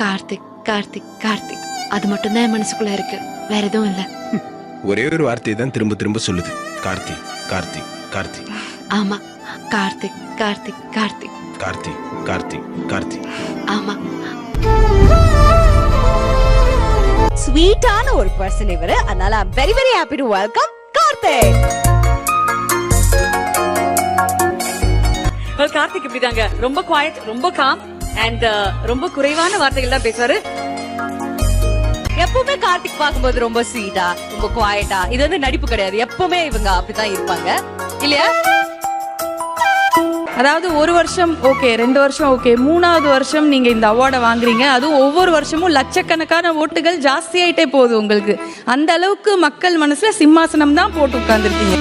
கார்த்திக் கார்த்திக் கார்த்திக் அது மட்டும் தான் என் மனசுக்குள்ள இருக்கு, வேற எதுவும் இல்ல. ஒரே ஒரு வார்த்தையை தான் திரும்ப திரும்ப சொல்லுது, கார்த்தி கார்த்தி கார்த்தி. ஆமா, கார்த்திக் கார்த்திக் கார்த்திக் கார்த்தி கார்த்தி கார்த்தி. ஆமா. ஸ்வீட்டான ஒரு பர்சன் இவரு. அதனால I am very very happy to welcome Karthik. Karthik இப்படிதாங்க, ரொம்ப குவாய்ட், ரொம்ப காம் அண்ட் ரொம்ப குறைவான வார்த்தைகள் தான் பேசுவாரு. எப்பவுமே கார்த்திக் பார்க்கும்போது ரொம்ப ஸ்வீட்டா, ரொம்ப குவாய்ட்டா. இது வந்து நடிப்பு கிடையாது, எப்பவுமே இவங்க அப்படிதான் இருப்பாங்க இல்லையா? அதாவது ஒரு வருஷம் ஓகே, 2 வருஷம் ஓகே, 3வது வருஷம் நீங்க இந்த அவார்டை வாங்குறீங்க. அதுவும் ஒவ்வொரு வருஷமும் லட்சக்கணக்கான ஓட்டுகள் ஜாஸ்தியாயிட்டே போகுது உங்களுக்கு. அந்த அளவுக்கு மக்கள் மனசுல சிம்மாசனம் தான் போட்டு உட்கார்ந்துருக்கீங்க.